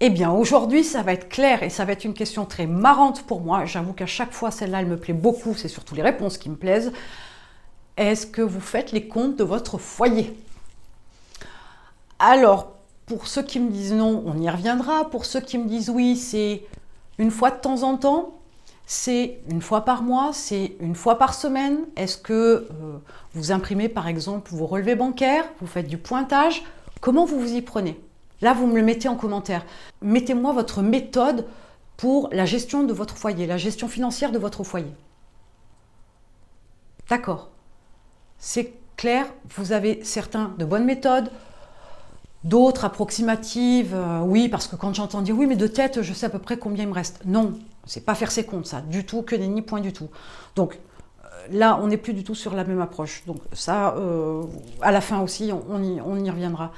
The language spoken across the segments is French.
Eh bien, aujourd'hui, ça va être clair et ça va être une question très marrante pour moi. J'avoue qu'à chaque fois, celle-là, elle me plaît beaucoup. C'est surtout les réponses qui me plaisent. Est-ce que vous faites les comptes de votre foyer? Alors, pour ceux qui me disent non, on y reviendra. Pour ceux qui me disent oui, c'est une fois de temps en temps. C'est une fois par mois, c'est une fois par semaine. Est-ce que vous imprimez par exemple vos relevés bancaires, vous faites du pointage? Comment vous vous y prenez? Là, vous me le mettez en commentaire. Mettez-moi votre méthode pour la gestion de votre foyer, la gestion financière de votre foyer. D'accord. C'est clair, vous avez certains de bonnes méthodes, d'autres approximatives. Oui, parce que quand j'entends dire oui, mais de tête, je sais à peu près combien il me reste. Non, c'est pas faire ses comptes, ça, du tout, que nenni, point du tout. Donc là, on n'est plus du tout sur la même approche. Donc ça, à la fin aussi, on y reviendra.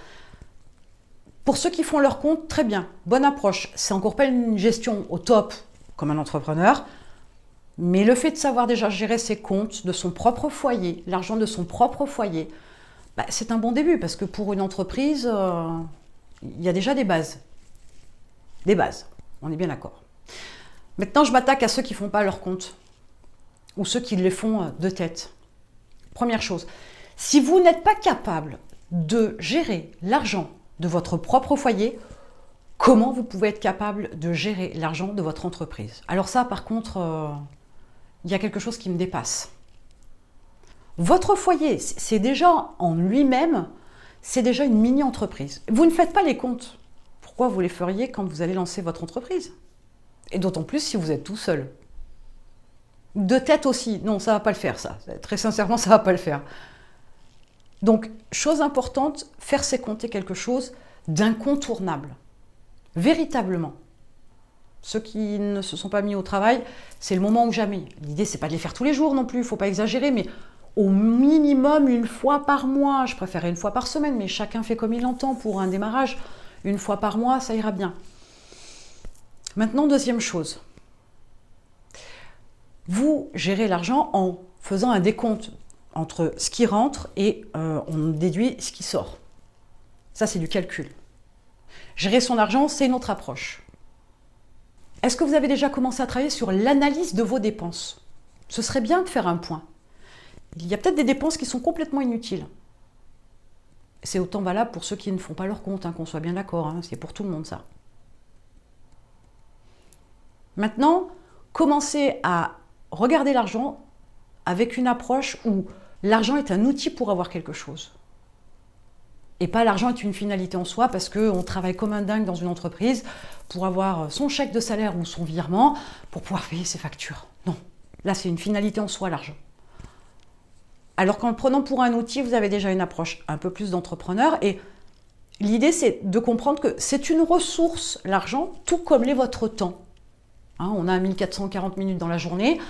Pour ceux qui font leur compte, très bien, bonne approche. C'est encore pas une gestion au top comme un entrepreneur, mais le fait de savoir déjà gérer ses comptes de son propre foyer, l'argent de son propre foyer, bah, c'est un bon début parce que pour une entreprise, il y a déjà des bases. Des bases, on est bien d'accord. Maintenant, je m'attaque à ceux qui ne font pas leur compte ou ceux qui les font de tête. Première chose, si vous n'êtes pas capable de gérer l'argent de votre propre foyer, comment vous pouvez être capable de gérer l'argent de votre entreprise? Alors ça, par contre, il y a quelque chose qui me dépasse. Votre foyer, c'est déjà en lui-même, c'est déjà une mini-entreprise. Vous ne faites pas les comptes. Pourquoi vous les feriez quand vous allez lancer votre entreprise? Et d'autant plus si vous êtes tout seul. De tête aussi, non, ça ne va pas le faire, ça. Très sincèrement, ça ne va pas le faire. Donc, chose importante, faire ses comptes est quelque chose d'incontournable. Véritablement. Ceux qui ne se sont pas mis au travail, c'est le moment ou jamais. L'idée, c'est pas de les faire tous les jours non plus, il ne faut pas exagérer, mais au minimum une fois par mois. Je préférerais une fois par semaine, mais chacun fait comme il entend pour un démarrage. Une fois par mois, ça ira bien. Maintenant, deuxième chose. Vous gérez l'argent en faisant un décompte entre ce qui rentre et on déduit ce qui sort. Ça, c'est du calcul. Gérer son argent, c'est une autre approche. Est-ce que vous avez déjà commencé à travailler sur l'analyse de vos dépenses? Ce serait bien de faire un point. Il y a peut-être des dépenses qui sont complètement inutiles. C'est autant valable pour ceux qui ne font pas leur compte, hein, qu'on soit bien d'accord, hein, c'est pour tout le monde ça. Maintenant, commencez à regarder l'argent avec une approche où l'argent est un outil pour avoir quelque chose. Et pas l'argent est une finalité en soi parce qu'on travaille comme un dingue dans une entreprise pour avoir son chèque de salaire ou son virement pour pouvoir payer ses factures. Non, là c'est une finalité en soi l'argent. Alors qu'en le prenant pour un outil, vous avez déjà une approche un peu plus d'entrepreneur et l'idée c'est de comprendre que c'est une ressource, l'argent, tout comme l'est votre temps. Hein, on a 1440 minutes dans la journée.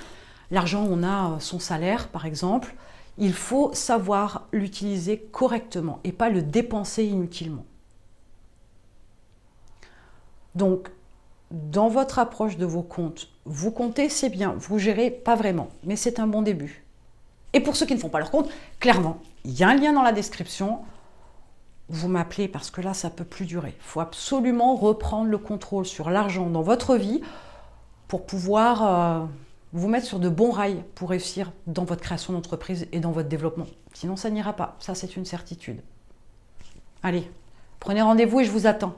L'argent, on a son salaire, par exemple. Il faut savoir l'utiliser correctement et pas le dépenser inutilement. Donc, dans votre approche de vos comptes, vous comptez, c'est bien. Vous gérez pas vraiment, mais c'est un bon début. Et pour ceux qui ne font pas leur compte, clairement, il y a un lien dans la description. Vous m'appelez parce que là, ça ne peut plus durer. Il faut absolument reprendre le contrôle sur l'argent dans votre vie pour pouvoir vous mettre sur de bons rails pour réussir dans votre création d'entreprise et dans votre développement. Sinon, ça n'ira pas. Ça, c'est une certitude. Allez, prenez rendez-vous et je vous attends.